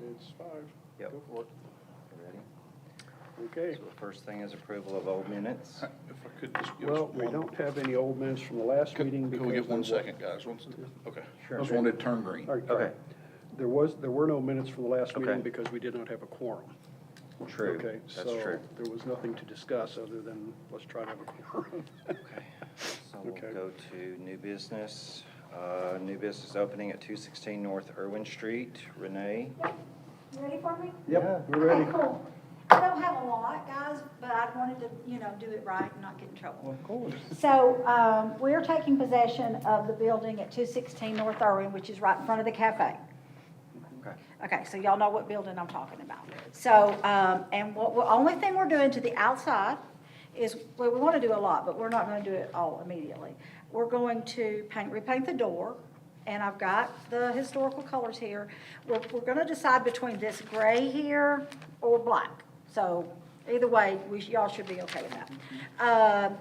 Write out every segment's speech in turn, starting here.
It's 5. Yep. Go for it. You ready? Okay. So the first thing is approval of old minutes. If I could just give us Well, we one. don't have any old minutes from the last meeting. Can we get because 1 there wa- second, guys? Okay. Sure. Just wanted to turn green. All right, Okay. There were no minutes from the last Okay. meeting because we did not have a quorum. True, Okay, that's so true. there was nothing to discuss other than let's try to have a quorum. Okay, so we'll Okay. go to new business. New business opening at 216 North Irwin Street. Renee? You ready for me? Yep, we're ready. Okay, cool. I don't have a lot, guys, but I wanted to, do it right and not get in trouble. Of course. So, we're taking possession of the building at 216 North Irwin, which is right in front of the cafe. Okay. Okay, so y'all know what building I'm talking about. So, and only thing we're doing to the outside is, well, we want to do a lot, but we're not going to do it all immediately. We're going to repaint the door, and I've got the historical colors here. We're going to decide between this gray here or black. So either way, y'all should be okay with that.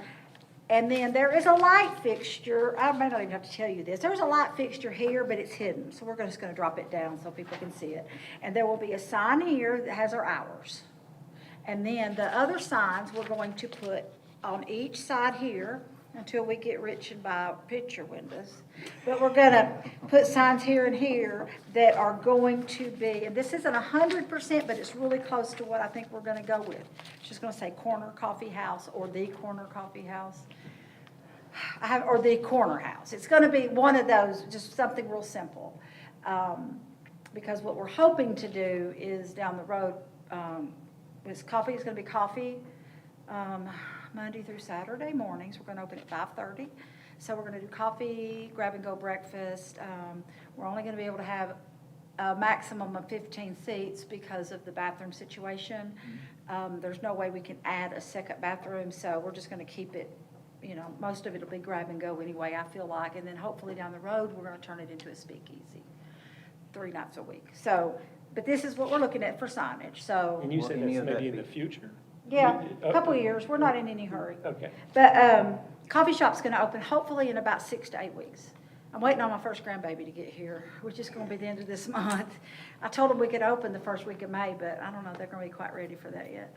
And then there is a light fixture. I may not even have to tell you this. There's a light fixture here, but it's hidden. So we're just going to drop it down so people can see it. And there will be a sign here that has our hours. And then the other signs we're going to put on each side here until we get rich and buy picture windows. But we're going to put signs here and here that are going to be, and this isn't 100%, but it's really close to what I think we're going to go with. It's just going to say Corner Coffee House or the Corner Coffee House. Or the Corner House. It's going to be one of those, just something real simple. Because what we're hoping to do is down the road, is coffee, it's going to be coffee Monday through Saturday mornings. We're going to open at 5:30. So we're going to do coffee, grab-and-go breakfast. We're only going to be able to have a maximum of 15 seats because of the bathroom situation. There's no way we can add a second bathroom, so we're just going to keep it, most of it will be grab-and-go anyway, I feel like. And then hopefully down the road, we're going to turn it into a speakeasy 3 nights a week. So, but this is what we're looking at for signage, so. And you Will said any that's of that maybe in be- the future? Yeah, a couple of years. We're not in any hurry. Okay. But coffee shop's going to open hopefully in about 6 to 8 weeks. I'm waiting on my first grandbaby to get here, which is going to be the end of this month. I told them we could open the first week of May, but I don't know if they're going to be quite ready for that yet.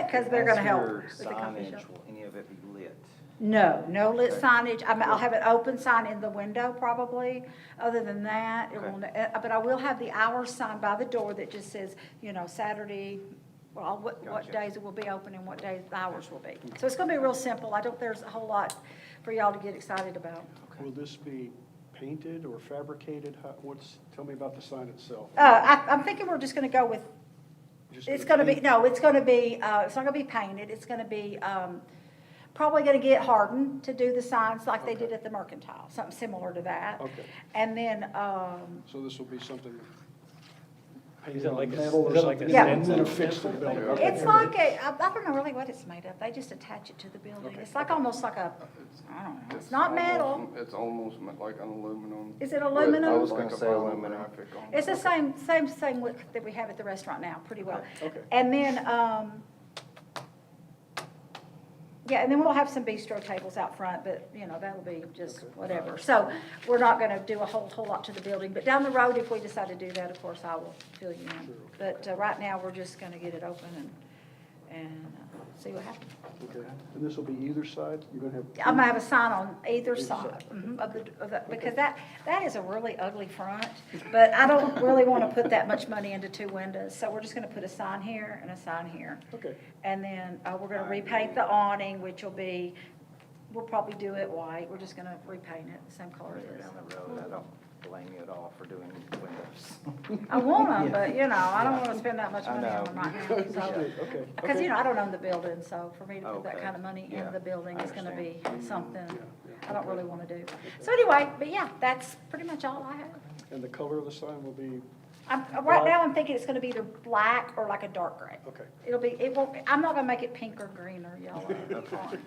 Because they're going to As help your with the coffee signage, shop. will any of it be lit? No lit Okay. signage. I'll have an open sign in the window probably. Other than that, it Okay. won't, but I will have the hours sign by the door that just says, Saturday, well, what Gotcha. days it will be open and what days the hours will be. So it's gonna be real simple. I don't, there's a whole lot for y'all to get excited about. Will this be painted or fabricated? Tell me about the sign itself. I'm thinking we're just gonna go with, Just it's gonna be, paint? no, it's not gonna be painted. It's gonna be, probably gonna get hardened to do the signs like they did at the Mercantile, something similar to that. Okay, And then, so this will be something Is painted it on like a- metal or is it like something? a Yeah. And then stencil? affixed to the building? Okay, it's good. like I don't know really what it's made of. They just attach it to the building. Okay. It's like almost like a, I don't know, it's not almost- metal. It's almost like an aluminum. Is it with- aluminum? I was like gonna a say aluminum. holographic on It's the it. same look that we have at the restaurant now, pretty well. Okay. And then, yeah, and then we'll have some bistro tables out front, but, that'll be just Okay. whatever. So we're not gonna do a whole lot to the building, but down the road, if we decide to do that, of course, I will fill you in. But right now, we're just gonna get it open and see what happens. Okay, and this will be either side? You're gonna have? I'm gonna have a sign on either Either side side. of the, because that is a really ugly front, but I don't really wanna put that much money into 2 windows, so we're just gonna put a sign here and a sign here. Okay, And then, we're gonna repaint the awning, which will be, we'll probably do it white, we're just gonna repaint it, the same color it is. Down the road, I don't blame you at all for doing windows. I want them, but, I don't wanna spend that much I money on know. them right now, so. okay. Because, okay. I don't own the building, so for me to put that Okay. kind of money Yeah, into the building I is gonna be understand. something Yeah. I don't really wanna do. So anyway, but yeah, that's pretty much all I have. And the color of the sign will be, Right now, I'm thinking it's gonna be either black or like a dark gray. okay. It won't, I'm not gonna make it pink or green or yellow or orange.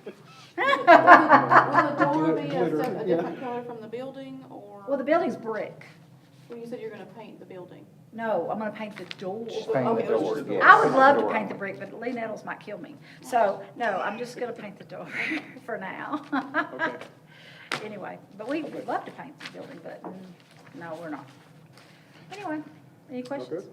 Will the door be Glitter, a different color from the building, or, Well, the building's brick. well, you said you're gonna paint the building? No, I'm gonna paint the door. Paint the Okay, it was door, just- yes. I would love to Door. paint the brick, but Lee Nettles might kill me. So, no, I'm just gonna paint the door for now. Okay. Anyway, but we would love to paint the building, but no, we're not. Anyway, any All questions? good?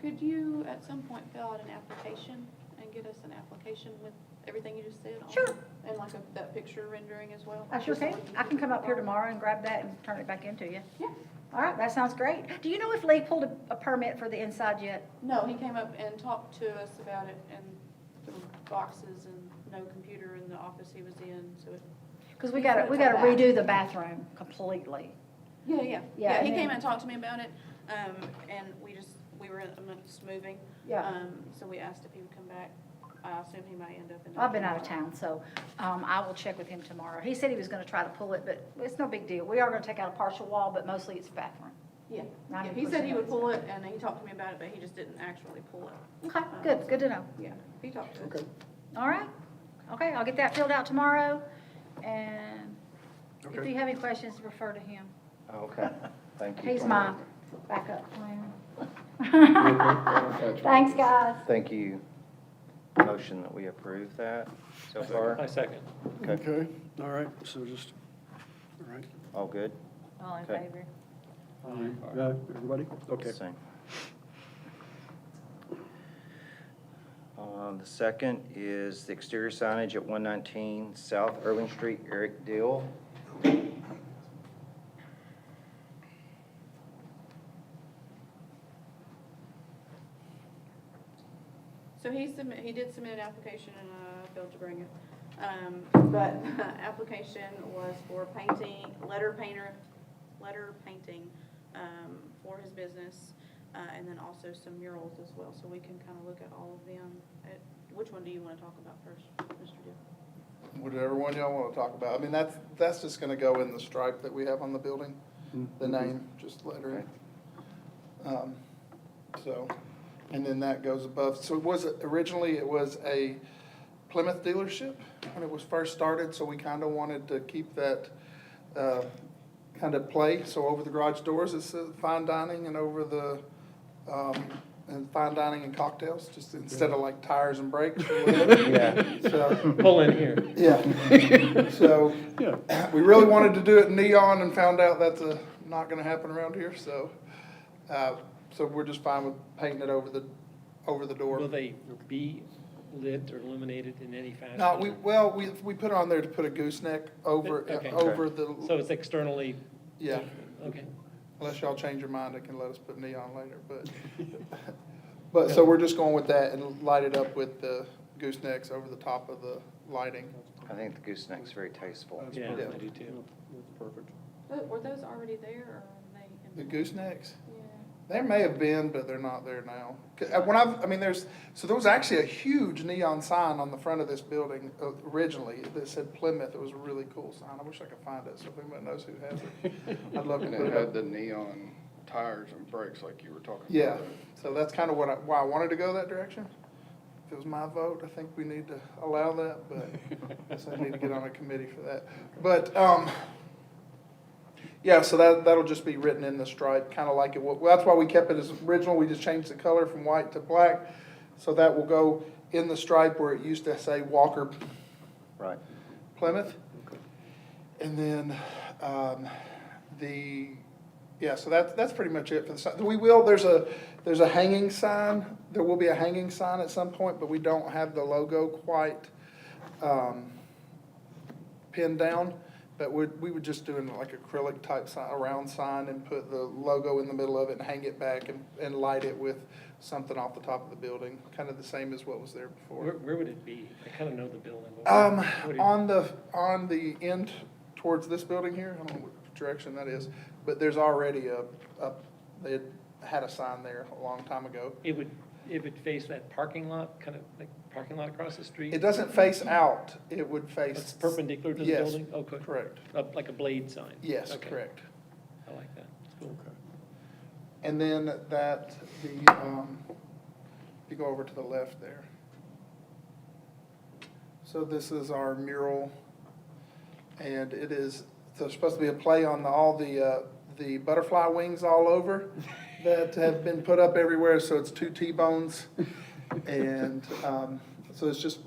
Could you at some point fill out an application and get us an application with everything you just said on? Sure. And like that picture rendering as well? I sure Just so can. we I can get come up here the- tomorrow and grab that and turn it back into you. Yeah. All right, that sounds great. Do you know if Lee pulled a permit for the inside yet? No, he came up and talked to us about it, and there were boxes and no computer in the office he was in, so it. Because we He's gotta, gonna we come gotta back. redo the bathroom completely. Yeah, Yeah, yeah, he and came then- and talked to me about it, and we were amongst moving. Yeah. So we asked if he would come back. I assume he might end up in. I've been out of town, so, I will check with him tomorrow. He said he was gonna try to pull it, but it's no big deal. We are gonna take out a partial wall, but mostly it's bathroom. Yeah, 90% he said he would is pull it, and he talked to me about it, but he just didn't actually pull it. Okay, good to know. Yeah, he talked to us. Okay. All right, okay, I'll get that filled out tomorrow, and if Okay. you have any questions, refer to him. Okay, thank you. He's my backup plan. Okay. Thanks, guys. Thank you. Motion that we approve that so far? I second. Okay, Okay, all right, so just, all right. all good? All in Okay. favor? Everybody? Okay. Same. The second is the exterior signage at 119 South Irwin Street, Eric Deal. So he did submit an application, and I failed to bring it. But application was for painting, letter painting, for his business, and then also some murals as well, so we can kind of look at all of them. Which one do you want to talk about first, Mr. Deal? Whatever one y'all wanna talk about. I mean, that's just gonna go in the stripe that we have on the building, the name, just lettering. So, and then that goes above. So originally it was a Plymouth dealership when it was first started, so we kinda wanted to keep that, kind of play. So over the garage doors, it says fine dining, and over the, and fine dining and cocktails, just instead of like tires and brakes or whatever. Yeah. So, Pull in here. yeah. So, we really wanted to do it neon and found out that's not gonna happen around here, so, so we're just fine with painting it over the door. Will they be lit or illuminated in any fashion? No, we put on there to put a gooseneck over, Okay. over So the, it's externally? yeah. Okay. Unless y'all change your mind, it can let us put neon later, but, so we're just going with that and light it up with the goosenecks over the top of the lighting. I think the gooseneck's very tasteful. Yeah, Yeah. I do too. That's perfect. Were those already there, or are they? The in- goosenecks? Yeah. There may have been, but they're not there now. So there was actually a huge neon sign on the front of this building originally that said Plymouth. It was a really cool sign. I wish I could find it, so if anybody knows who has it, I'd love to And put it it had up. the neon tires and brakes like you were talking about. Yeah, so that's kind of why I wanted to go that direction. If it was my vote, I think we need to allow that, but I guess I need to get on a committee for that. But, yeah, so that'll just be written in the stripe, kind of like it, well, that's why we kept it as original, we just changed the color from white to black. So that will go in the stripe where it used to say Walker Right. Plymouth. And then, so that's pretty much it for the sign. There's a hanging sign, there will be a hanging sign at some point, but we don't have the logo quite, pinned down. But we would just do like acrylic type sign, a round sign, and put the logo in the middle of it and hang it back and light it with something off the top of the building, kind of the same as what was there before. Where would it be? I kind of know the building. but what do you- On the end towards this building here, I don't know what direction that is, but there's already they had a sign there a long time ago. It would face that parking lot, kind of like parking lot across the street? It doesn't face out, it would face. It's perpendicular to the Yes, building? Oh, good. correct. Like a blade sign? Yes, Okay. correct. I like that. Cool. And then if you go over to the left there. So this is our mural, and there's supposed to be a play on all the butterfly wings all over that have been put up everywhere, so it's 2 T-bones. And so it's just,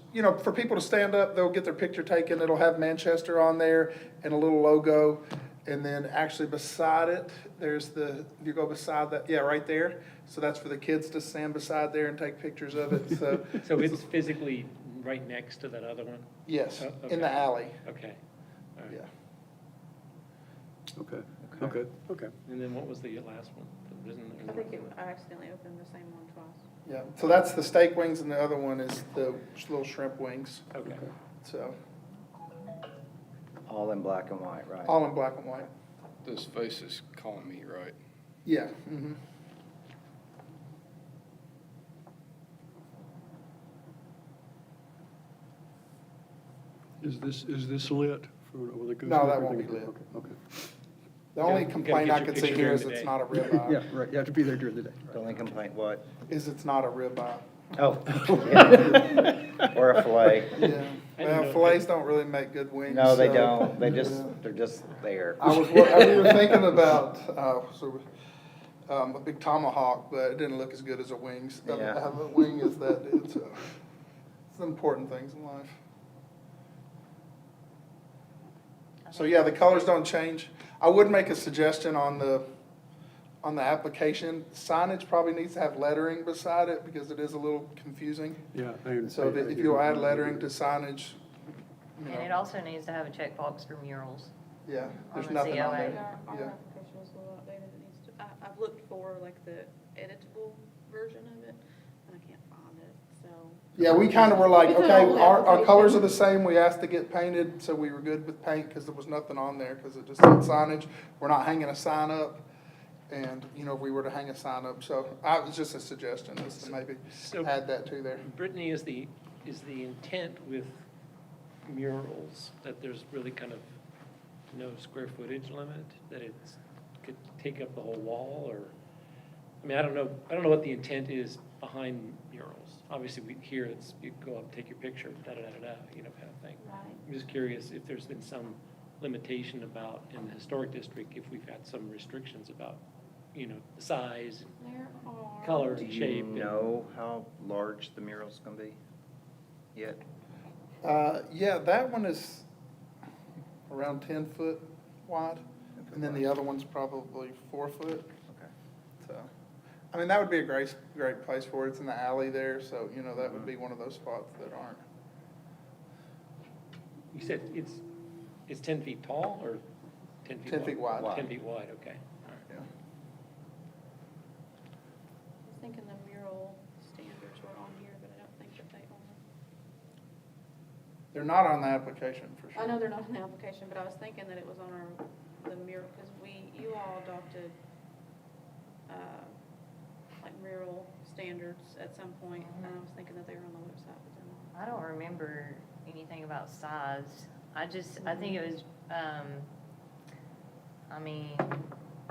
for people to stand up, they'll get their picture taken, it'll have Manchester on there and a little logo. And then actually beside it, there's you go beside that, yeah, right there. So that's for the kids to stand beside there and take pictures of it, so. So it's physically right next to that other one? Yes, Oh, in the okay. alley, Okay. All right. yeah. Okay, okay, okay. And then what was the last one? I think I accidentally opened the same one twice. Yeah, so that's the steak wings and the other one is the little shrimp wings, Okay. so, All in black and white, right? all in black and white. This face is calling me, right? Yeah, mhm. Is this lit? Will it go No, through that won't be everything? lit. Okay, The only You gotta complaint get I your can see picture here during is the it's day. not a okay. ribeye, Yeah, right, you have to be there during the day. The only complaint, what? is it's not a ribeye. Oh. Yeah. Or a fillet. Yeah, I didn't well, know fillets don't really make good wings. No, they so- don't. They just, Yeah. they're just there. we were thinking about, a big tomahawk, but it didn't look as good as a wings. Yeah. A wing is that, it's important things in life. So yeah, the colors don't change. I would make a suggestion on the application. Signage probably needs to have lettering beside it because it is a little confusing. Yeah. So that if you'll add lettering to signage, you And it know, also needs to have a checkbox for murals. yeah, there's on the nothing on COA. there. Our Yeah. application was a little outdated, it needs to, I've looked for like the editable version of it, and I can't find it, so. Yeah, we kind of were like, It's an okay, old our colors are application. the same, we asked to get painted, so we were good with paint, because there was nothing on there, because it just said signage. We're not hanging a sign up, and, you know, if we were to hang a sign up, so it was just a suggestion, is to maybe So add that to there. Brittany, is the intent with murals that there's really kind of no square footage limit? That it's, could take up the whole wall, or, I mean, I don't know what the intent is behind murals. Obviously, here it's, you go up, take your picture, da-da-da-da-da, you know, kind of thing. Right. I'm just curious if there's been some limitation about, in the historic district, if we've had some restrictions about, you know, the size, There are. color, Do and you shape. and- know how large the mural's gonna be yet? Yeah, that one is around 10 foot wide, and then the other one's probably 4 foot. Okay. So, I mean, that would be a great place for it. It's in the alley there, so, you know, that would be one of those spots that aren't. You said it's 10 feet tall, or 10 feet 10 feet wide. 10 feet wide, okay. All right. Yeah. I was thinking the mural standards were on here, but I don't think that they are. They're not on the application for sure. I know they're not in the application, but I was thinking that it was on the mural, because you all adopted, like mural standards at some point, and I was thinking that they were on the website, but they're not. I don't remember anything about size. I think it was, I mean,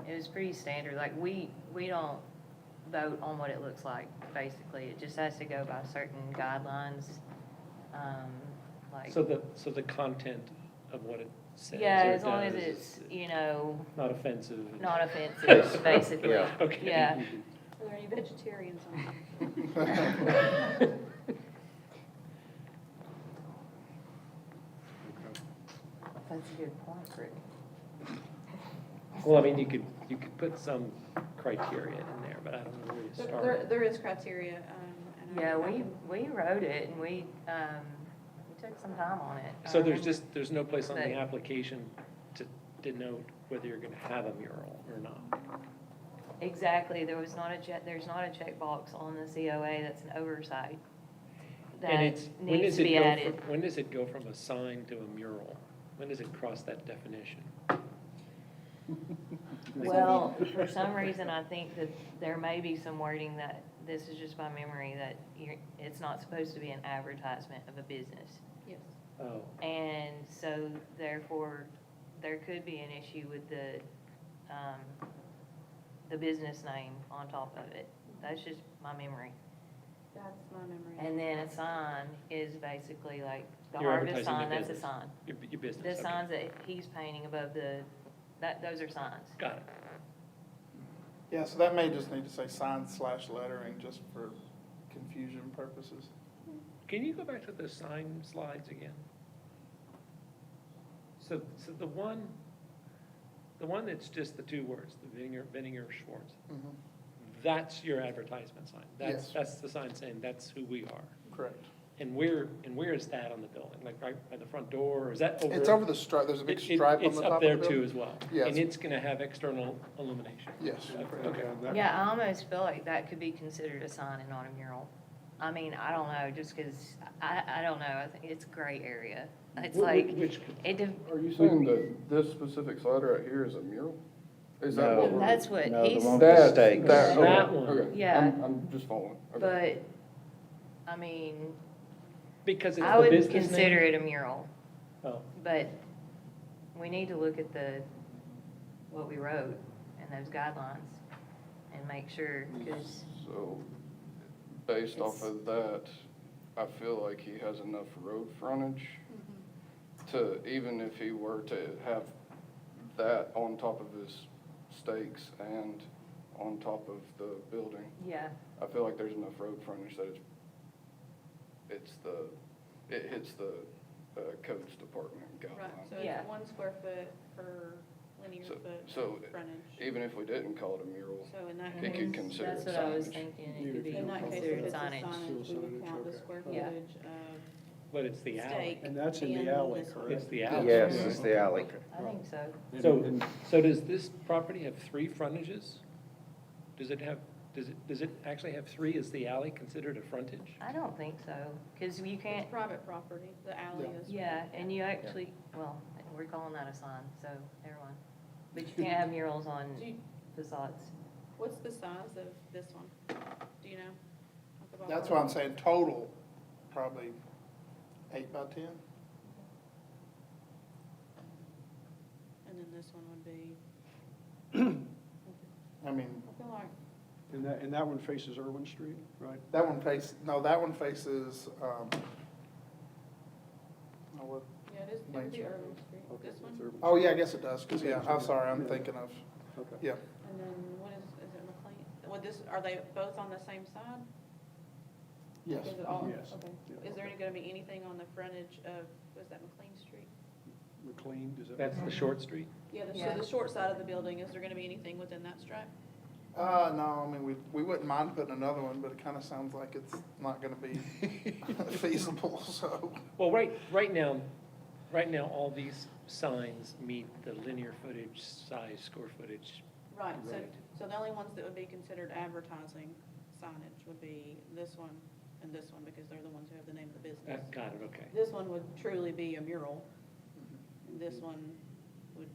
it was pretty standard. Like, we don't vote on what it looks like, basically. It just has to go by certain guidelines, like. So the content of what it says. Yeah, or as long as does it's, is you know, not offensive. not offensive, basically. Yeah. Okay. Yeah. Are there any vegetarians on here? That's a good point, Brittany. Well, I mean, you could put some criteria in there, but I don't know where to start. There is criteria, and I Yeah, can- we wrote it and we took some time on it. So there's no place on the But- application to denote whether you're gonna have a mural or not. Exactly, there's not a checkbox on the COA that's an oversight And that it's, when needs does to it be go added. when does it go from a sign to a mural? When does it cross that definition? Well, for some reason, I think that there may be some wording that, this is just by memory, that it's not supposed to be an advertisement of a business. Yes. Oh, And so therefore, there could be an issue with the business name on top of it. That's just my memory. That's my memory. And then a sign is basically like the You're harvest advertising sign, the that's a business. sign. your business. The okay. signs that he's painting above those are signs. Got it. Yeah, so that may just need to say sign/lettering, just for confusion purposes. Can you go back to the sign slides again? So the one the one that's just the two words, the Vinegar Schwartz, Mhm. that's your advertisement sign. Yes. That's the sign saying that's who we are. Correct. And where is that on the building? Like right by the front door, or is that over? It's over the stripe, there's a big It- it- stripe on the top of the It's up there building. too as well? Yes. And it's gonna have external illumination? Yes. Okay. Yeah, I almost feel like that could be considered a sign and not a mural. I mean, I don't know, just because, I don't know, I think it's a gray area. It's like, it, Are you saying that this specific slide right here is a mural? Is that No. what we're? that's what No, the he's, one with the That- stakes. that- okay, That one. okay. Yeah. I'm just following. Okay. but, I mean, Because it's I the would business consider name? it a mural, Oh, but we need to look at what we wrote and those guidelines and make sure, because, So, based off It's- of that, I feel like he has enough road frontage Mm-hmm. to, even if he were to have that on top of his stakes and on top of the building, yeah, I feel like there's enough road frontage that it hits the codes department Right, guidelines. so Yeah. it's 1 square foot per linear So- foot so frontage. Even if we didn't call it a mural, So in that it could case, consider that's it what I was signage. thinking, it could be in that case, if considered it's a signage. signage, we would Signage, count the okay. square Yeah. footage of but it's the alley. stake. And that's in the and alley, this one. correct? It's the alley. Yes, it's the alley. I think so. So does this property have 3 frontages? Does it actually have 3? Is the alley considered a frontage? I don't think so, because you can't, It's private property, the alley Yeah. is. yeah, and you actually, well, we're calling that a sign, so never mind. But you can't have murals on Do you- facades. What's the size of this one? Do you know? Like about That's what? why I'm saying total, probably 8 by 10. And then this one would be, I mean, I feel like, And that one faces Irwin Street, right? that one faces, no, that one faces, oh, what? yeah, it is, it would be Irving Street, Okay, this one. it's Irwin. Oh, yeah, I guess it does, because, yeah, I'm sorry, I'm thinking of, Okay. yeah. And then what is it McLean? Would this, are they both on the same side? Yes. Is it all, Yes. okay. Yeah. Is there gonna be anything on the frontage of, was that McLean Street? McLean, is that? That's the short street? Yeah, Yeah. so the short side of the building, is there gonna be anything within that stripe? No, I mean, we wouldn't mind putting another one, but it kind of sounds like it's not gonna be feasible, so. Well, right now, all these signs meet the linear footage, size, square footage. Right, so, Right. so the only ones that would be considered advertising signage would be this one and this one, because they're the ones who have the name of the business. Got it, okay. This one would truly be a mural. This one would,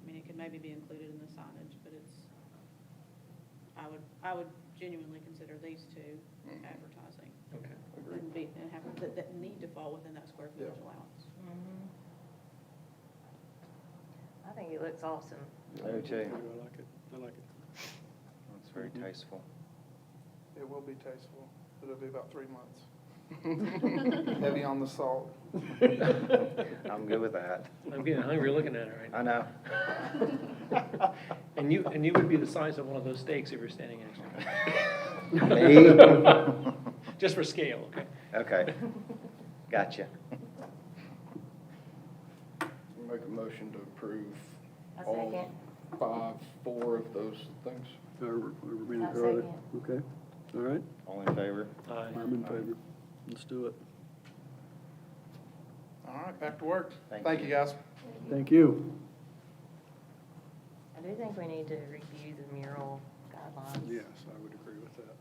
I mean, it could maybe be included in the signage, but it's, I would genuinely consider these two Mhm. advertising. Okay. Agreed. And be, and have, that need to fall within that square footage Yeah. allowance. I think it looks awesome. I do too. I like it, I like it. It's very tasteful. It will be tasteful. It'll be about 3 months. Heavy on the salt. I'm good with that. I'm getting hungry looking at it right I know. now. And you would be the size of one of those steaks if you're standing next to Me? me. Just for scale, okay? Okay. Gotcha. Make a motion to approve I all second. 4 of those things. I second. Okay, all right, All in favor? Aye. I'm in favor. Let's do it. All right, back to work. Thank Thank you. you, guys. Thank you. I do think we need to review the mural guidelines. Yes, I would agree with that.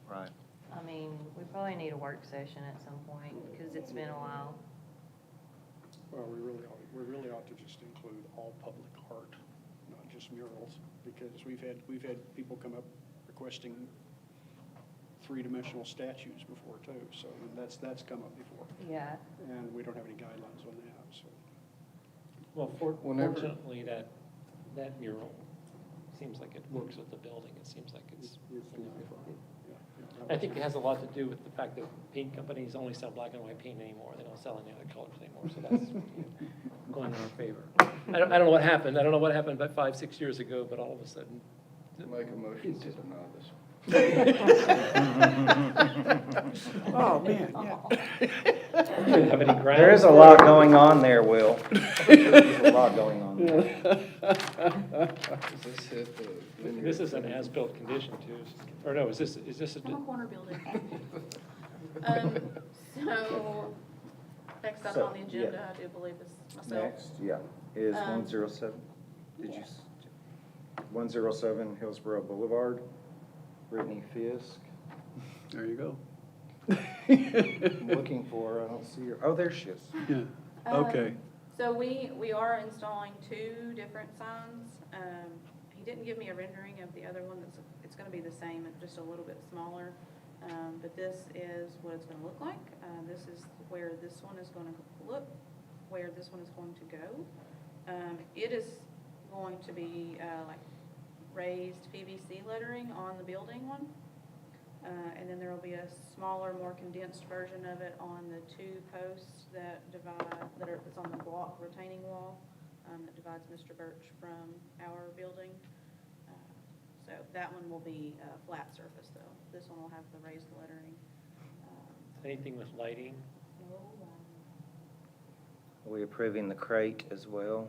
Right. I mean, we probably need a work session at some point, because it's been a while. Well, we really ought to just include all public art, not just murals, because we've had people come up requesting 3-dimensional statues before too, so that's come up before, Yeah, and we don't have any guidelines on that, so. Well, Whenever- fortunately, that mural seems like it works with the building. It seems like it's. I think it has a lot to do with the fact that paint companies only sell black and white paint anymore. They don't sell any other colors anymore, so that's going in our favor. I don't know what happened. I don't know what happened about 5-6 years ago, but all of a sudden. Make a motion to deny this. Oh, man, yeah. You didn't have any grounds. There is a lot going on there, Will. There There's a lot going on there. Does this hit the linear? This is an as-built condition too, or no, is this a, I'm a corner building. So, next up So, on the agenda, yeah. I do believe is myself. Next, yeah, is Um, 107. Did you, 107 Hillsborough Boulevard, Brittany Fisk. There you go. I'm looking for her, I don't see her. Oh, there she is. Yeah, okay. So we are installing 2 different signs. He didn't give me a rendering of the other one, it's gonna be the same, it's just a little bit smaller. But this is what it's gonna look like. This is where this one is gonna look, where this one is going to go. It is going to be, like raised PVC lettering on the building one. And then there will be a smaller, more condensed version of it on the 2 posts that divide, that's on the block retaining wall, that divides Mr. Birch from our building. So that one will be a flat surface though. This one will have the raised lettering. anything with lighting? No, Are we approving the crate as well?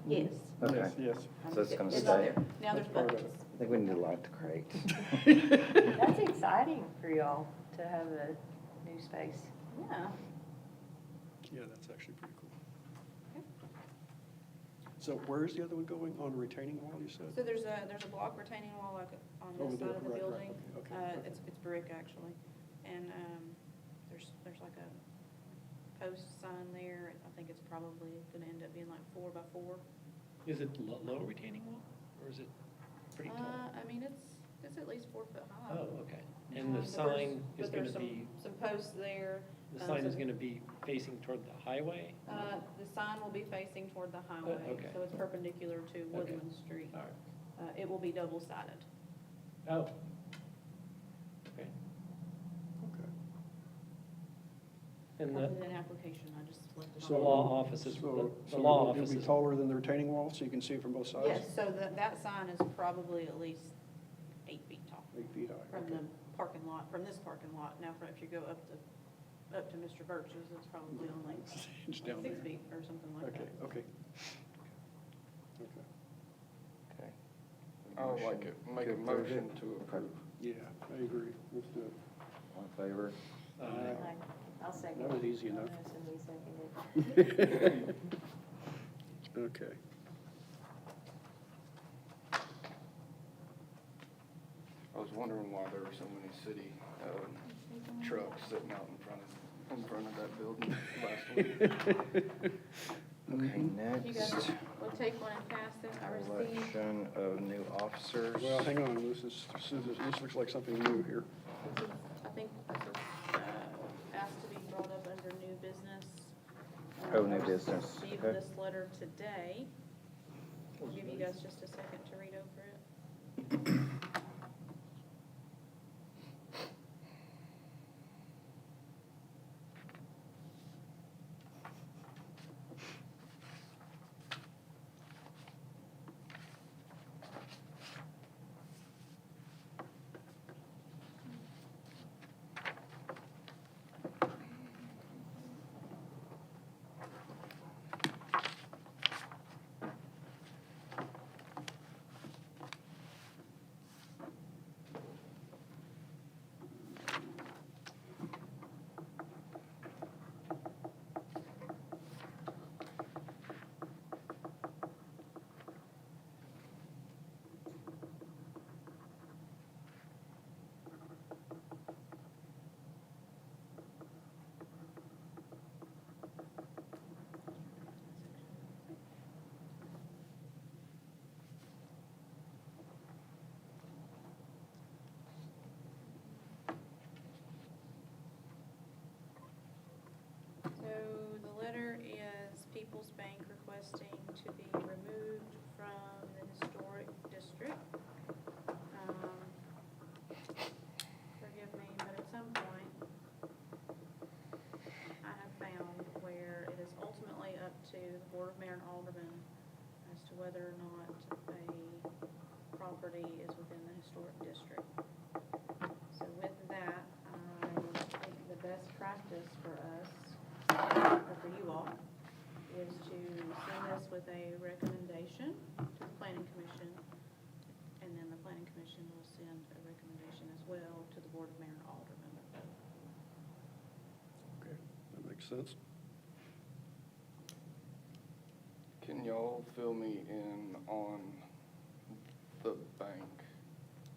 yes. Okay. Yes. So it's gonna It's stay. on there. Now there's That's part of buttons. I think we need to light the crate. That's exciting for y'all to have a new space. Yeah. Yeah, that's actually pretty cool. So where is the other one going? On a retaining wall, you said? So there's a block retaining wall like on Over this there, side of the right, right, building. okay, okay, It's brick actually. And, there's like a post sign there. I think it's probably gonna end up being like 4 by 4. Is it low retaining wall, or is it pretty tall? I mean, it's at least 4 foot high. Oh, okay. And the But sign there's- is but gonna there's be, some posts there. the sign is so- gonna be facing toward the highway? The sign will be facing toward the highway, okay. so it's perpendicular to Woodland Street. All right. It will be double-sided. Oh. Okay. Okay. And Probably the an application, I just left it the on. law office is, So the law it'll office be is, taller than the retaining wall, so you can see it from both sides? Yes, so that sign is probably at least 8 feet tall 8 feet high, from okay. the parking lot, from this parking lot. Now, if you go up to Mr. Birch's, it's probably only It's down 6 there. feet or something like Okay, that. okay. Okay. Okay. I would like it, make a To approve it? motion to approve. Yeah, I agree. Let's do it. All in favor? I'll second. That was easy enough. Somebody seconded. Okay. I was wondering why there were so many city trucks sitting out in front of that building last week. Okay, You guys next, will take one and pass it. I received, election of new officers. Well, hang on, this looks like something new here. I think this is asked to be brought up under new business. Oh, new I business, received okay. this letter today. I'll give you guys just a second to read over it. So the letter is People's Bank requesting to be removed from the historic district. Forgive me, but at some point, I have found where it is ultimately up to the Board of Mayor and Aldermen as to whether or not a property is within the historic district. So with that, I think the best practice for us, or for you all is to send this with a recommendation to the planning commission, and then the planning commission will send a recommendation as well to the board of mayor and aldermen. Okay, that makes sense. Can y'all fill me in on the bank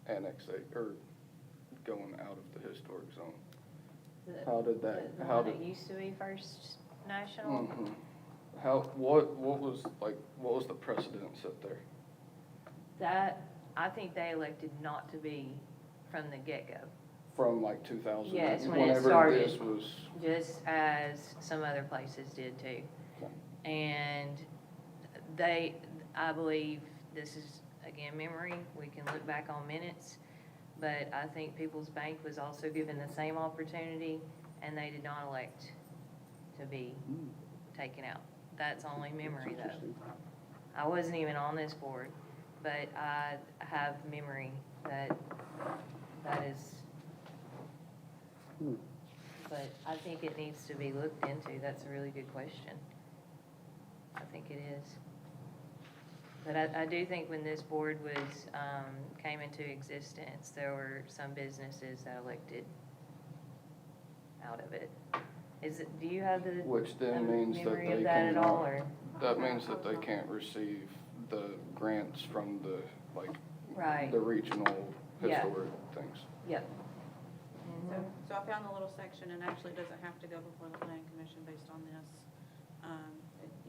annexate, or going out of the historic zone? The- How did that- The how one that did- used to be First National? Mhm. How, what was, like, what was the precedent set there? That, I think they elected not to be from the get-go, From like 2000? Yes, when it Whenever started. this was, just as some other places did too. Okay. And they, I believe, this is, again, memory, we can look back on minutes, but I think People's Bank was also given the same opportunity, and they did not elect to be taken out. That's only memory, though. I wasn't even on this board, but I have memory that that is, but I think it needs to be looked into. That's a really good question. I think it is. But I do think when this board was, came into existence, there were some businesses that elected out of it. Is it, do you have the which then means that memory they of that at all, cannot, or? that means that they can't receive the grants from the, like, Right. the regional Yeah. historic things. Yep. So I found the little section, and actually it doesn't have to go before the planning commission based on this.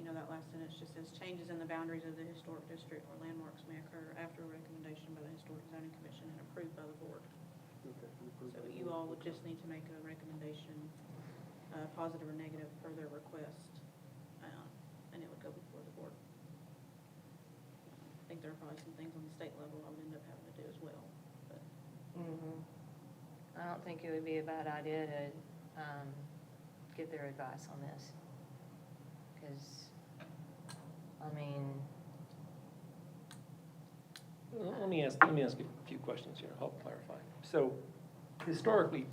You know, that last sentence just says, changes in the boundaries of the historic district or landmarks may occur after a recommendation by the historic zoning commission and approved by the board. So you all would just need to make a recommendation, positive or negative, per their request, and it would go before the board. I think there are probably some things on the state level I would end up having to do as well, but. I don't think it would be a bad idea to get their advice on this. Because, I mean, Let me ask you a few questions here, help clarify. So historically,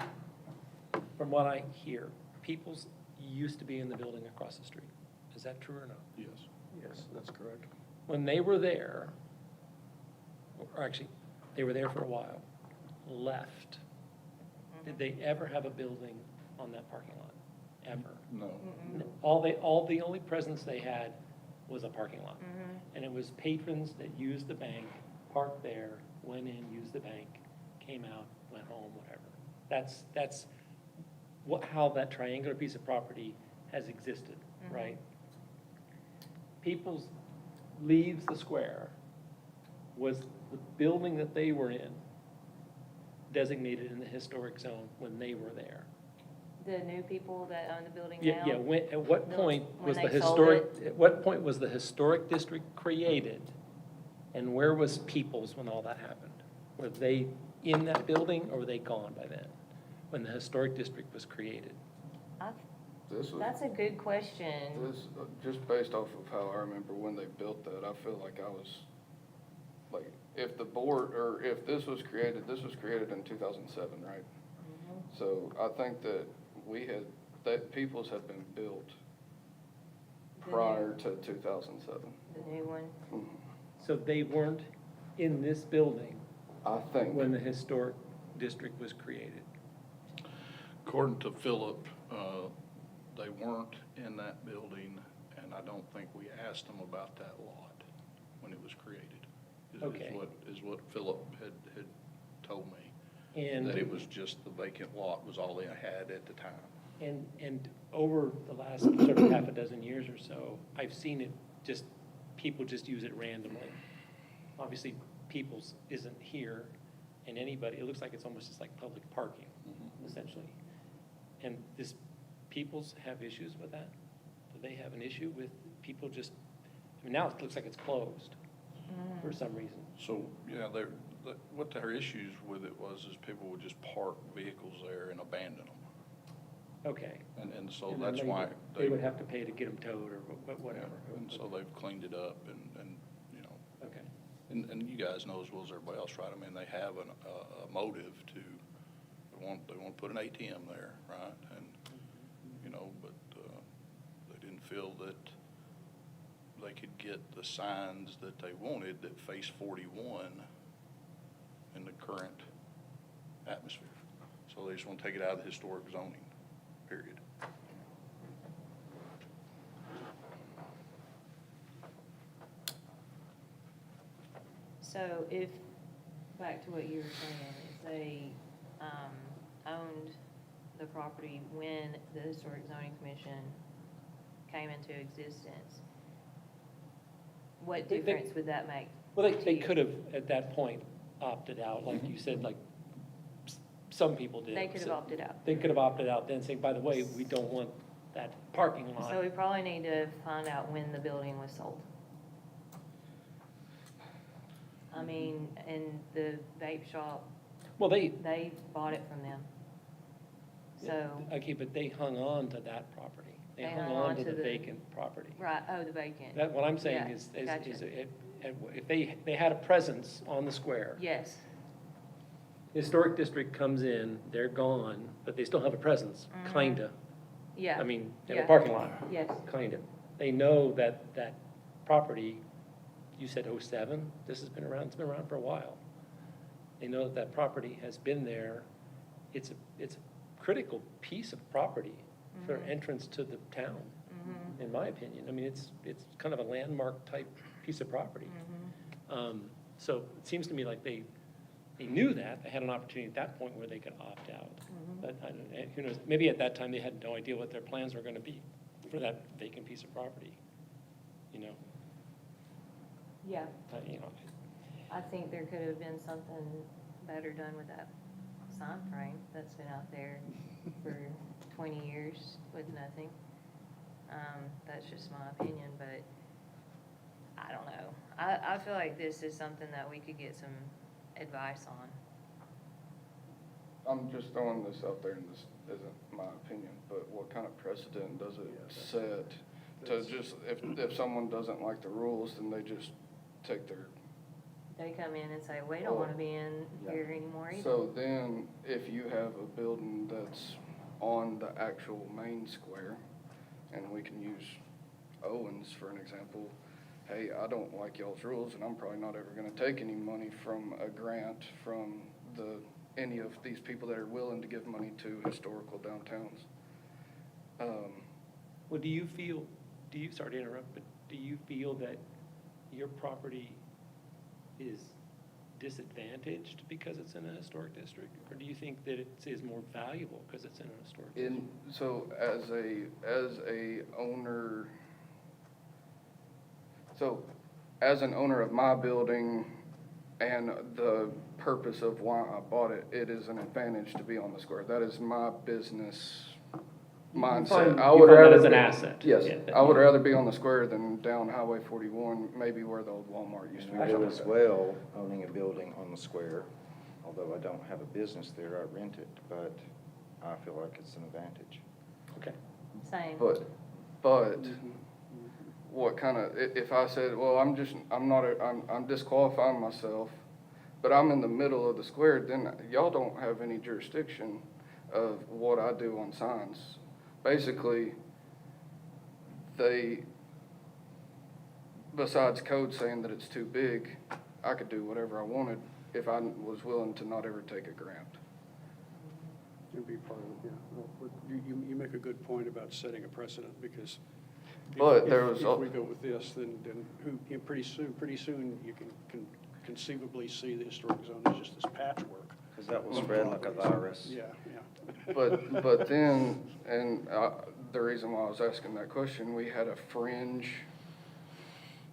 from what I hear, Peoples used to be in the building across the street. Is that true or no? Yes, yes, that's correct. When they were there, or actually, they were there for a while, left, did they ever have a building on that parking lot? Ever? No. All the only presence they had was a parking lot. Mm-hmm. And it was patrons that used the bank, parked there, went in, used the bank, came out, went home, whatever. That's how that triangular piece of property has existed, right? People's leaves the square. Was the building that they were in designated in the historic zone when they were there? the new people that own the building Yeah, now? yeah, at what No, point when was the they sold historic, at what point was the historic district created? And where was Peoples when all that happened? Were they in that building or were they gone by then? When the historic district was created? This was, That's a good question. this, just based off of how I remember when they built that, I feel like I was, like, if the board, or if this was created in 2007, right? So I think that that Peoples had been built prior to 2007. The new one? Mhm. So they weren't in this building I think. when the historic district was created? According to Philip, they weren't in that building, and I don't think we asked them about that lot when it was created. Okay. Is what Philip had told me. And That it was just the vacant lot was all they had at the time. And over the last sort of half a dozen years or so, I've seen it just, people just use it randomly. Obviously, Peoples isn't here, and anybody, it looks like it's almost just like public parking, essentially. And does Peoples have issues with that? Do they have an issue with people just, I mean, now it looks like it's closed for some reason. So, yeah, what their issues with it was is people would just park vehicles there and abandon them. Okay. And so And then that's why. they would have to pay to get them towed or whatever. Yeah, and so they've cleaned it up and, you know, Okay. and you guys know as well as everybody else, right? I mean, they have a motive to, they want to put an ATM there, right? And, you know, but, They didn't feel that they could get the signs that they wanted that face 41 in the current atmosphere. So they just want to take it out of the historic zoning, period. So if, back to what you were saying, if they owned the property when the Historic Zoning Commission came into existence, what They- difference would that make? Well, to they you? could have, at that point, opted out, like you said, like some people did. They could have So opted out. They could have opted out then saying, by the way, we don't want that parking lot. So we probably need to find out when the building was sold. I mean, and the vape shop, Well, they, they bought it from them. So, okay, but they hung on to that property. They They hung hung on on to to the the- vacant property. right, oh, the vacant. That, what I'm saying Yeah, is gotcha. if they had a presence on the square, Yes, historic district comes in, they're gone, but they still have a presence, kinda. yeah. I mean, they have a Yeah. parking lot, Yes, kind of. They know that that property, you said '07, this has been around, it's been around for a while. They know that that property has been there. It's a critical piece of property for entrance to the town, in my opinion. I mean, it's kind of a landmark type piece of property. So it seems to me like they knew that, they had an opportunity at that point where they could opt out. But I don't, who knows, maybe at that time they had no idea what their plans were gonna be for that vacant piece of property, you know? yeah. You know, I think there could have been something better done with that sign frame that's been out there for 20 years with nothing. That's just my opinion, but I don't know. I feel like this is something that we could get some advice on. I'm just throwing this out there, and this isn't my opinion, but what kind of precedent does it set to just, if someone doesn't like the rules, then they just take their. They come in and say, we don't want to be in here anymore either. So then, if you have a building that's on the actual main square, and we can use Owens for an example, hey, I don't like y'all's rules, and I'm probably not ever gonna take any money from a grant from any of these people that are willing to give money to historical downtowns. well, sorry to interrupt, but do you feel that your property is disadvantaged because it's in a historic district? Or do you think that it is more valuable because it's in a historic district? So as a owner, so as an owner of my building and the purpose of why I bought it, it is an advantage to be on the square. That is my business mindset. I You would find that rather as an be- asset? Yes, Yeah. I would rather be on the square than down Highway 41, maybe where the old Walmart used to be. or I do something as like that. well, owning a building on the square, although I don't have a business there, I rent it, but I feel like it's an advantage. Okay. Same. But what kind of, if I said, well, I'm disqualifying myself, but I'm in the middle of the square, then y'all don't have any jurisdiction of what I do on signs. Basically, besides code saying that it's too big, I could do whatever I wanted if I was willing to not ever take a grant. It'd be part of it, yeah. Well, you make a good point about setting a precedent, because But if- there was if al- we go with this, then pretty soon you can conceivably see the historic zone as just this patchwork. Because that will spread like a virus. Yeah. But then, and the reason why I was asking that question, we had a fringe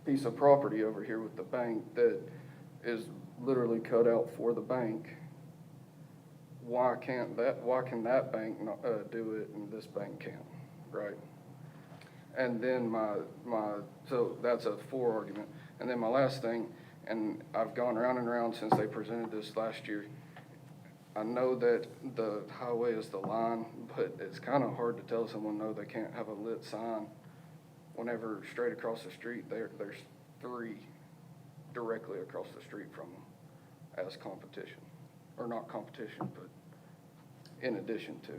piece of property over here with the bank that is literally cut out for the bank. Why can that bank not, do it and this bank can't, right? And then so that's a for argument. And then my last thing, and I've gone round and round since they presented this last year. I know that the highway is the line, but it's kind of hard to tell someone, no, they can't have a lit sign whenever straight across the street, there's 3 directly across the street from them as competition. Or not competition, but in addition to.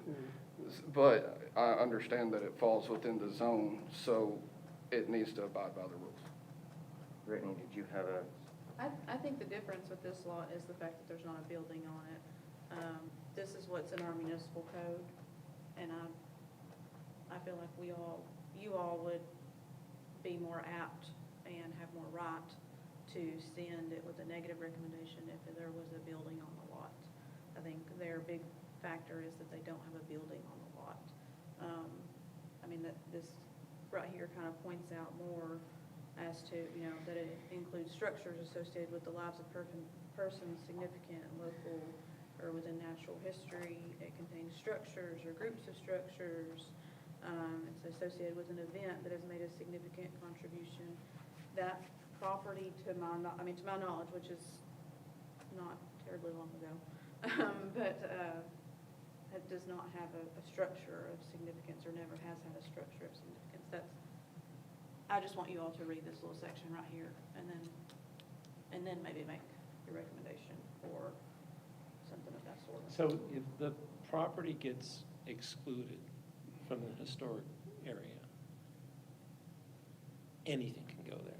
But I understand that it falls within the zone, so it needs to abide by the rules. Brittany, did you have a, I think the difference with this lot is the fact that there's not a building on it. This is what's in our municipal code, and I feel like you all would be more apt and have more right to send it with a negative recommendation if there was a building on the lot. I think their big factor is that they don't have a building on the lot. I mean, that this right here kind of points out more as to, that it includes structures associated with the lives of persons significant and local or within natural history. It contains structures or groups of structures. It's associated with an event that has made a significant contribution. That property, to my knowledge, which is not terribly long ago, but it does not have a structure of significance, or never has had a structure of significance. I just want you all to read this little section right here, and then maybe make your recommendation or something of that sort. So if the property gets excluded from the historic area, anything can go there.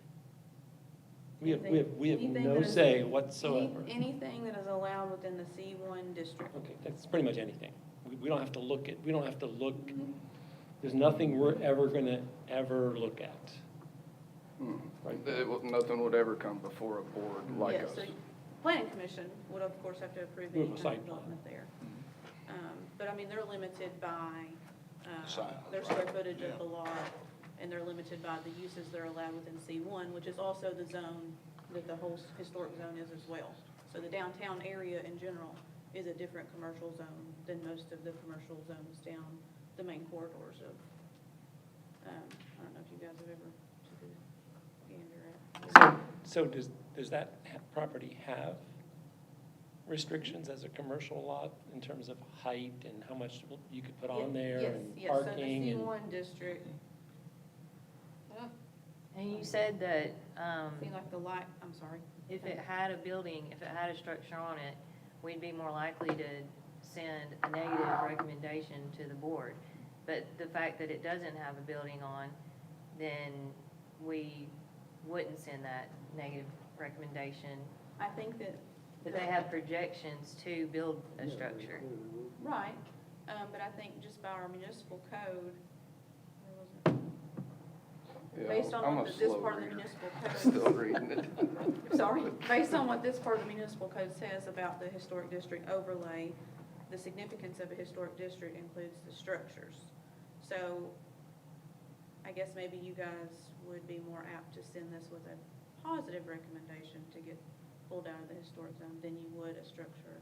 We have Anything no that is- say whatsoever. Anything that is allowed within the C1 district. Okay, that's pretty much anything. We don't have to look, there's nothing we're ever gonna look at. Right. Nothing would ever come before a board like Yeah, us. so Planning Commission would of course have to approve Approve any a kind site of plan. development there. But I mean, they're limited by Size, their square right, footage of yeah. the lot, and they're limited by the uses they're allowed within C1, which is also the zone that the whole historic zone is as well. So the downtown area in general is a different commercial zone than most of the commercial zones down the main corridors of, I don't know if you guys have ever took a gander at. So does that property have restrictions as a commercial lot in terms of height and how much you could put on there and Yes, so the parking and? C1 district, And you said that, seem like the light, I'm sorry. if it had a building, if it had a structure on it, we'd be more likely to send a negative recommendation to the board. But the fact that it doesn't have a building on, then we wouldn't send that negative recommendation. I think that. But they have projections to build a structure. Right, but I think just by our municipal code, where was it? Yeah, Based on I'm what a this slow part of the reader. municipal Still code, reading it. sorry, based on what this part of the municipal code says about the historic district overlay, the significance of a historic district includes the structures. So I guess maybe you guys would be more apt to send this with a positive recommendation to get pulled out of the historic zone than you would a structure,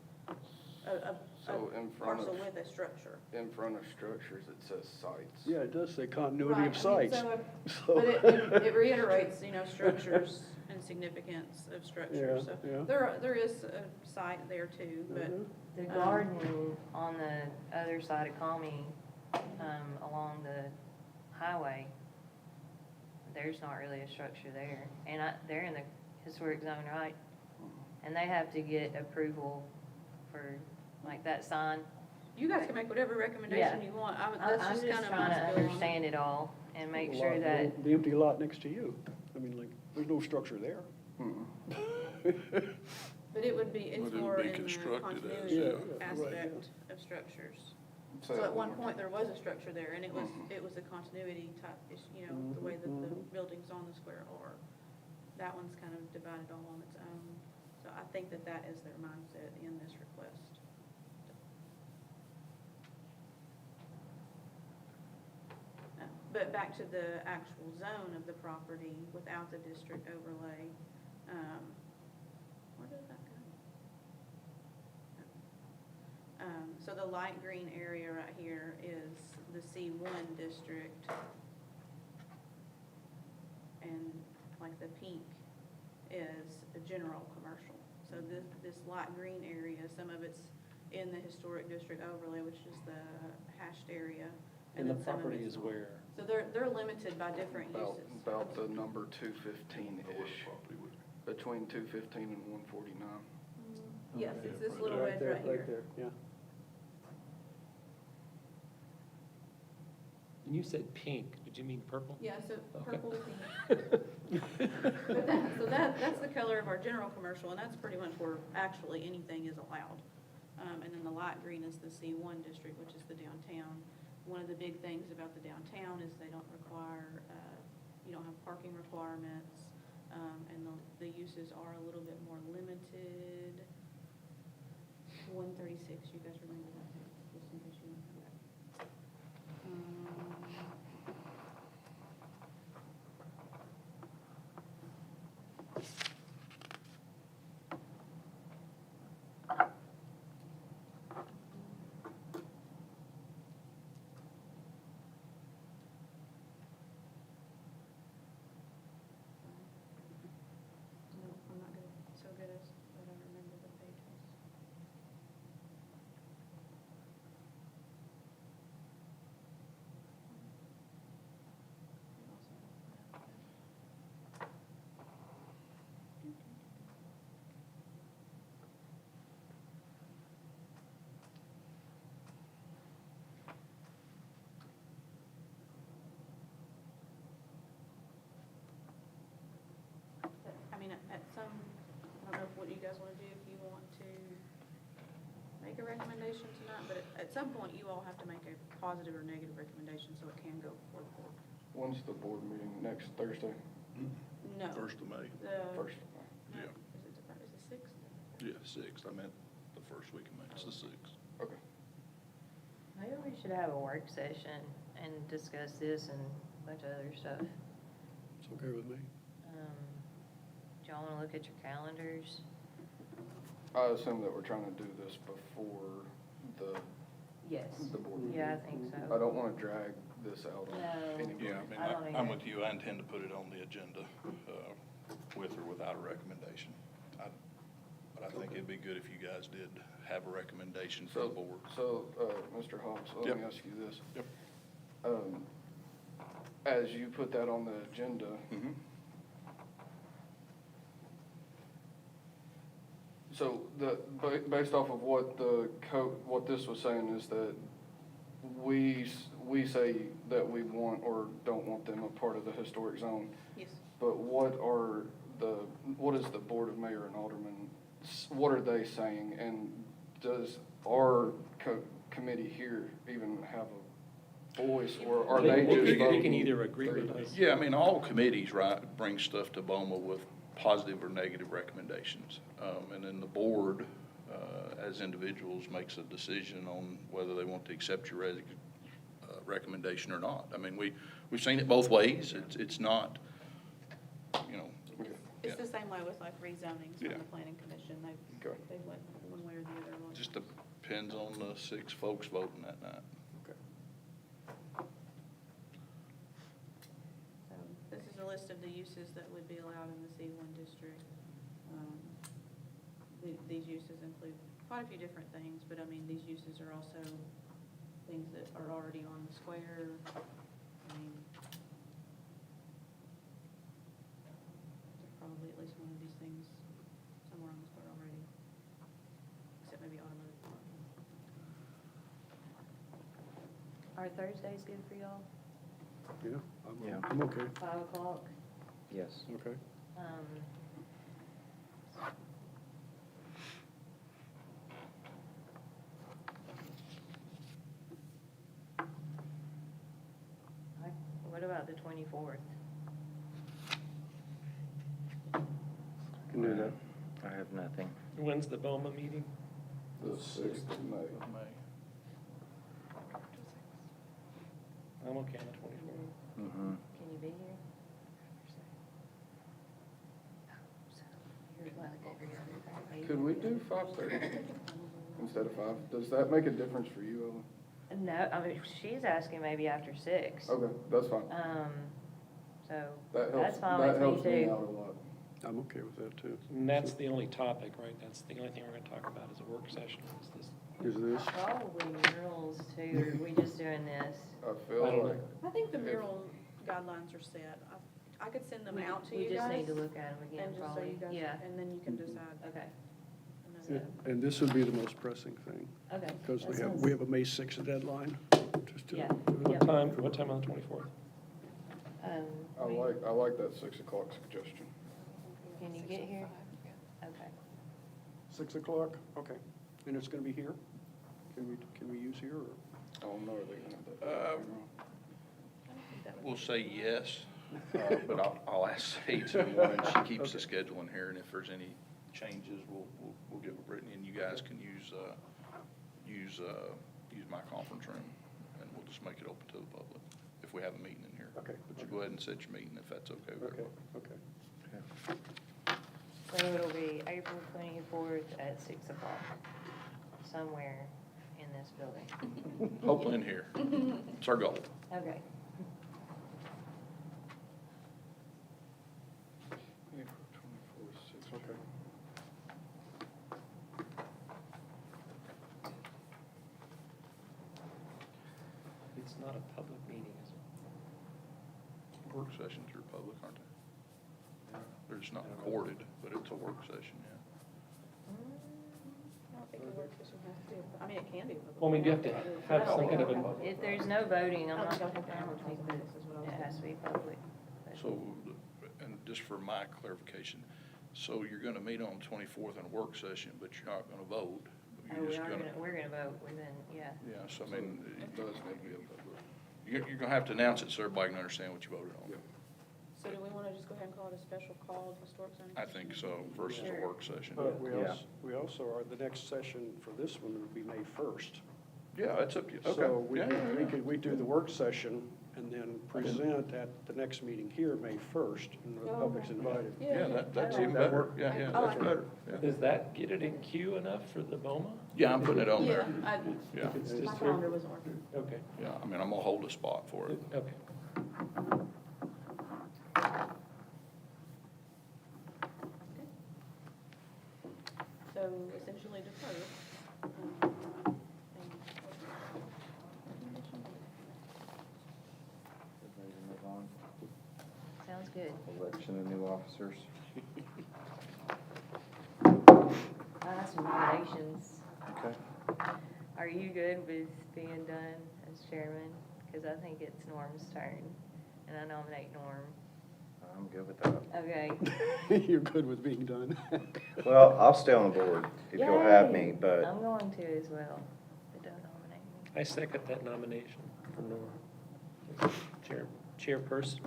So in front parcel of, with a structure. in front of structures, it says sites. Yeah, it does say continuity Right, of I mean, sites. so So- But it reiterates, structures and significance of structures. Yeah, So yeah. there is a site there too, but Mhm. The garden on the other side of Comey, along the highway, there's not really a structure there. And they're in the historic zone, right? And they have to get approval for, like, that sign. you guys can make whatever recommendation you want. That's I'm just just kind of trying my to spill on it. understand it all and make The sure lot- that, The empty lot next to you. I mean, like, there's no structure there. But it would be, it's Would it more be in the constructed as, continuity yeah, right, aspect of structures. So at one point, there was a structure there, and it was a continuity type, the way that the buildings on the square are. That one's kind of divided all on its own. So I think that that is their mindset in this request. But back to the actual zone of the property without the district overlay, where did that go? So the light green area right here is the C1 district. And like the pink is a general commercial. So this light green area, some of it's in the historic district overlay, which is the hashed area. And the then some of property it's is not. where? So they're limited by different uses. About the number 215-ish, between 215 and 149. Yes, it's this little Right wedge there, right here. there, yeah. you said pink, did you mean purple? Yeah, so Okay. purple, pink. But that's the color of our general commercial, and that's pretty much where actually anything is allowed. And then the light green is the C1 district, which is the downtown. One of the big things about the downtown is they don't require, you don't have parking requirements, and the uses are a little bit more limited. 136, you guys remember that, just in case you don't know that. No, I'm not good, so good as, I don't remember the pages. I mean, at some, I don't know what you guys want to do, if you want to make a recommendation tonight, but at some point, you all have to make a positive or negative recommendation, so it can go before the board. When's the board meeting? Next Thursday? No. First of May. First. No, Yeah. Is it sixth? Yeah, 6th. I meant the first week of May. It's the 6th. Okay. Maybe we should have a work session and discuss this and a bunch of other stuff. It's okay with me. Do y'all wanna look at your calendars? I assume that we're trying to do this before Yes. the board. Yeah, I think so. I don't want to drag this out on No. anybody. Yeah, I mean, I don't I'm either. with you. I intend to put it on the agenda with or without a recommendation. But I think it'd be good if you guys did have a recommendation for the board. So, Mr. Hobbs, let Yep. me ask you this. Yep. As you put that on the agenda, Mhm. so based off of what the code, what this was saying is that we say that we want or don't want them a part of the historic zone. Yes. But what is the Board of Mayor and Aldermen, what are they saying? And does our committee here even have a voice, or are they just They voting? can either agree with 30 us. Yeah, I mean, all committees, right, bring stuff to BOMA with positive or negative recommendations. And then the board, as individuals, makes a decision on whether they want to accept your recommendation or not. I mean, we've seen it both ways. It's not, you know. It's yeah. the same way with like rezonings from Yeah. the planning commission, Okay. they went one way or the other. on it. Just depends on the 6 folks voting that night. Okay. So this is a list of the uses that would be allowed in the C1 district. These uses include quite a few different things, but I mean, these uses are also things that are already on the square. I mean, there's probably at least one of these things somewhere on the square already, except maybe automotive parking. Are Thursdays good for y'all? Yeah, Yeah. I'm okay. 5 o'clock? Yes. Okay. What about the 24th? Can do that. I have nothing. When's the BOMA meeting? The 6th of May. I'm okay on the 24th. Mm-hmm. Can you be here? You're like every other day. Could we do 5:30 instead of 5? Does that make a difference for you, Ellen? No, I mean, she's asking maybe after 6. Okay, that's fine. So That helps, that's fine that with helps me me too. out a lot. I'm okay with that, too. And that's the only topic, right? That's the only thing we're gonna talk about is a work session, is this. Is this? Probably murals too, or we just doing this? I I don't feel know. like, I think the mural guidelines are set. I could send them out to you We just guys. need to look at them again, And just so probably. you guys, Yeah, and then you can decide. okay, And And this would be the most pressing thing, okay. because That sounds- we have a May 6th deadline. Just Yeah. What time on the 24th? I like that 6 o'clock suggestion. Can you get here? Okay. 6 o'clock, okay. And it's gonna be here? Can we use here, or? I don't know, are they gonna have that? We'll say yes, but I'll ask Sage in the morning. She keeps the schedule in here, and if there's any changes, we'll give it Brittany, and you guys can use my conference room, and we'll just make it open to the public if we have a meeting in here. Okay. But you go ahead and set your meeting if that's okay with Okay, everybody. okay. So it'll be April 24th at 6 o'clock, somewhere in this building. Hopefully in here. It's our goal. Okay. April 24th, 6 o'clock. Okay. It's not a public meeting, is it? Work sessions are public, aren't they? They're just not recorded, but it's a work session, yeah. I don't think a work session has to be, I mean, it can be. public. Well, I mean, you have to have I don't some think kind of it- a, If there's no voting, I'm I not, don't I think I'll have to don't think advertise that this as well. it has to be public. but- So, and just for my clarification, so you're gonna meet on the 24th in a work session, but you're not gonna vote? Oh, You're just gonna? we're gonna vote within, yeah. Yeah, so I mean, It does need to be a public. you're gonna have to announce it so everybody can understand what you voted on. Yeah. So do we want to just go ahead and call it a special call historic zoning? I think so versus a Sure. work session. But Yeah. we also are, the next session for this one would be May 1st. Yeah, it's up to you. So Okay. we Yeah, yeah, yeah. we do the work session and then present at the next meeting here, May 1st, and the Oh, public's okay. invited. Yeah, that's I even like that. better. Yeah, yeah, I that's like better. Yeah. does that get it in queue enough for the BOMA? Yeah, I'm putting it on Yeah, there. Yeah, It's my just calendar wasn't working. Okay, yeah, I mean, I'm gonna hold a spot for it. okay. So essentially defer. Ready to move on? Sounds good. Election of new officers. I have some nominations. Okay. Are you good with being done as chairman? Because I think it's Norm's turn, and I nominate Norm. I'm good with that. Okay. You're good with being done? Well, I'll stay on the board if you'll have me, Yay. but I'm going to as well, but don't nominate me. I second that nomination for Norm. Chairperson,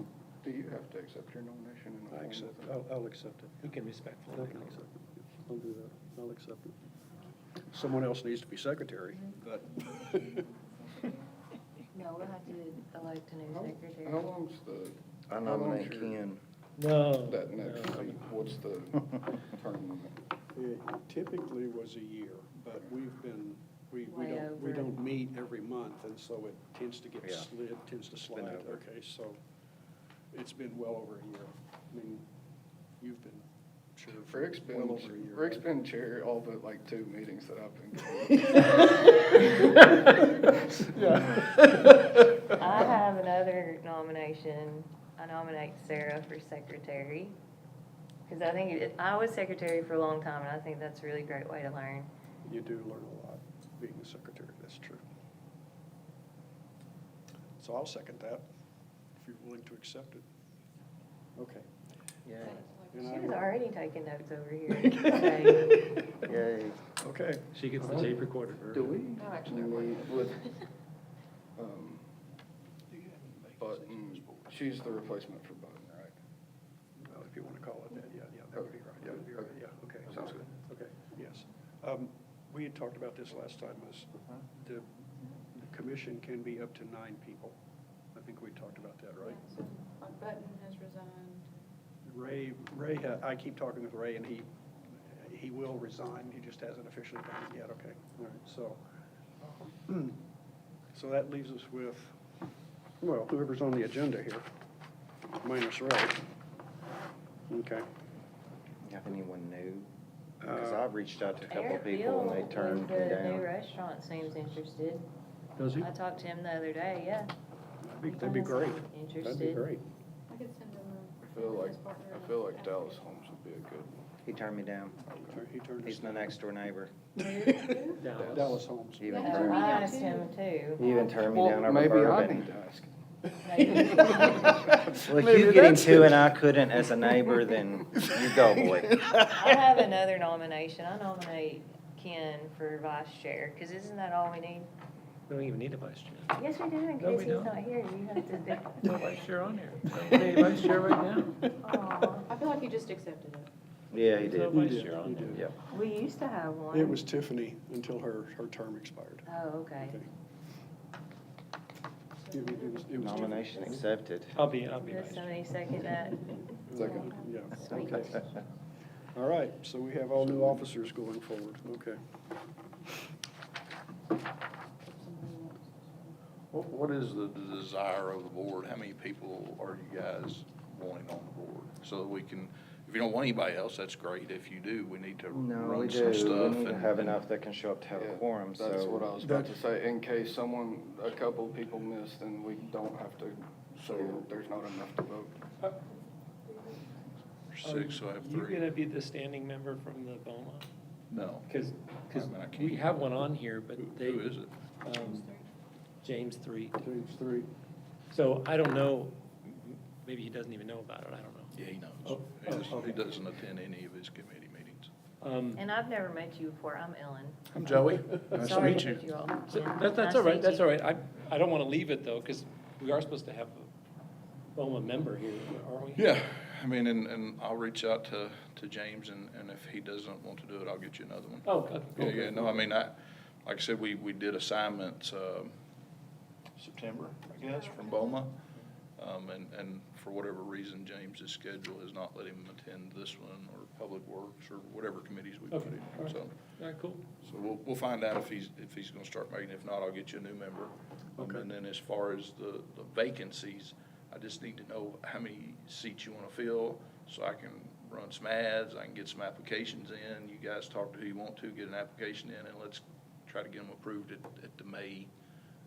Do you have to accept your nomination in the I form accept, of the- I'll accept it. you can respectfully. I can accept it. I'll do that. I'll accept it. Someone else needs to be secretary, but. No, we'll have to elect a new secretary. How long's the? I how nominate long's your- Ken. No. That next no. seat, what's the term limit? It typically was a year, but we Way over. don't meet every month, and so it tends to get Yeah. slid, tends to been slide. over. Okay, so it's been well over a year. I mean, you've been, sure, for Rick's well been, over a year. Rick's right? been chair all but like 2 meetings that I've been going. I have another nomination. I nominate Sarah for secretary. Because I think, I was secretary for a long time, and I think that's a really great way to learn. You do learn a lot being a secretary, that's true. So I'll second that, if you're willing to accept it. Okay. Yay. And She I was will- already taking notes over here. Yay. Okay. She gets the tape recorder. Do we No, actually, need with, Button, she's the replacement for Button, right? Well, if you want to call it that, yeah, that would be right, that would be right, yeah, okay. Sounds good. Okay, yes. We had talked about this last time, was the commission can be up to 9 people. I think we talked about that, right? So, Button has resigned. Ray, I keep talking with Ray, and he will resign, he just hasn't officially done it yet, okay, all right, so. So that leaves us with, well, whoever's on the agenda here, minus Ray. Okay. You have anyone new? Because Uh, I've reached out to a couple Eric of people Bill and they with turned me the down. new restaurant seems interested. Does he? I talked to him the other day, yeah. That'd be great. That'd be Interested. great. I could send him I feel like, his partner. I feel like Dallas Holmes would be a good. He turned me down. He turned us He's my down. next door neighbor. Dallas. Dallas Holmes. He even I turned, asked him too. he even turned me Well, down over maybe I bourbon. need to ask him. Well, if Maybe you get him that's to it. and I couldn't as a neighbor, then you go, boy. I have another nomination. I nominate Ken for vice chair, because isn't that all we need? We don't even need a vice chair. Yes, we do, in No, case we he's don't. not here, you have to do. No vice chair on here. We need a vice chair right now. Aw, I feel like you just accepted it. Yeah, he There's no did. vice did, chair on he there. did. Yep. We used to have one. It was Tiffany until her term expired. Oh, okay. Okay. It was Nomination accepted. I'll be Does vice chair. somebody second that? Second. Yeah, Sweet. okay. All right, so we have all new officers going forward, okay. What is the desire of the board? How many people are you guys wanting on the board? So that we can, if you don't want anybody else, that's great. If you do, we need to No, we run do. some We stuff. need to and- have enough that can show up to have a Yeah, quorum, so. That's what I was about to say, in case a couple of people miss, then we don't have to say that there's not enough to vote. Six, so I have You three. gonna be the standing member from the BOMA? No. Because I mean, I can't. we have one on here, but they. Who is it? James 3. James 3. So I don't know, maybe he doesn't even know about it, I don't know. Yeah, he knows. Oh, He doesn't attend any of his committee meetings. And I've never met you before. I'm Ellen. I'm Joey. Nice to Sorry meet to you. put you all. So Yeah, That's nice all to right, meet that's you. all right. I don't want to leave it though, because we are supposed to have a BOMA member here, aren't we? Yeah, I mean, and I'll reach out to James, and if he doesn't want to do it, I'll get you another one. Oh, okay. Yeah, no, I mean, like I said, we did assignments, September, I guess, from BOMA. And for whatever reason, James's schedule has not let him attend this one, or Public Works, or whatever committees we put Okay, him all in, right. so. All right, cool. So we'll find out if he's gonna start making, if not, I'll get you a new member. Okay. And then as far as the vacancies, I just need to know how many seats you wanna fill, so I can run some ads, I can get some applications in, you guys talk to who you want to, get an application in, and let's try to get them approved at the May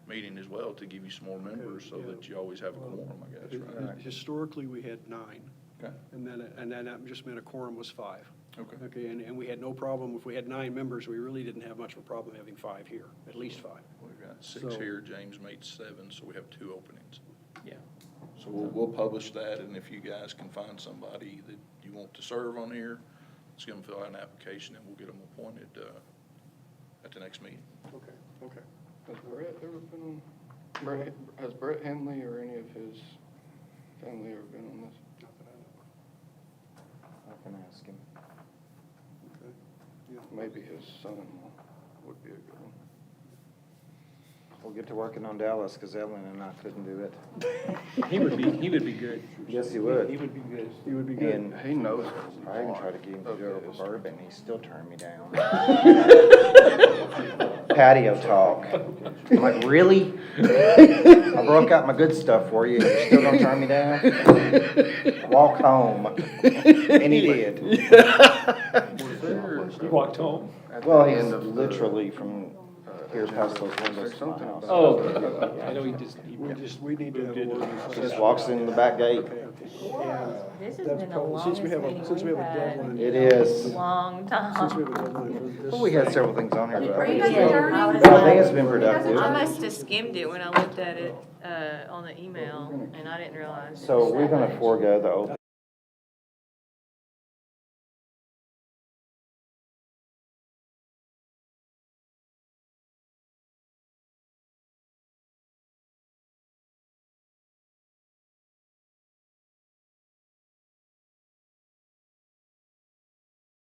meeting as well, to give you some more members, so yeah. that you always have a quorum, I guess, right? Historically, we had 9, Okay, and then that just meant a quorum was 5. okay. Okay, and we had no problem, if we had 9 members, we really didn't have much of a problem having 5 here, at least 5. We've got 6 So- here, James made 7, so we have 2 openings. Yeah. So we'll publish that, and if you guys can find somebody that you want to serve on here, let's get them fill out an application, and we'll get them appointed at the next meeting. Okay, okay. Has Brett ever been on, has Brett Henley or any of his family ever been on this? Not that I know I can ask him. of. Okay. Yeah. Maybe his son-in-law would be a good one. We'll get to working on Dallas, because Ellen and I couldn't do it. He would be good. Yes, he would. He would be good. He would be good. And He knows. I even tried to get him to do it Okay. over bourbon, he still turned me down. Patio talk. I'm like, really? I broke out my good stuff for you, you're still gonna turn me down? Walk home. And he did. You walked home? At Well, the he's end of the, literally from here past those Is windows there to my something house. about- Oh, I know he just. We need to have a word. He just walks in the back gate. Okay. This has That's been the probably- longest since we have a- meeting since we we've have a had. deadline. It is. Long Since we time. have a deadline for this. Well, we had several things on here, but Are you I guys think adjourning? I was I think it's been productive. I must have skimmed it when I looked at it, on the email, and I didn't realize. So we're gonna forego the open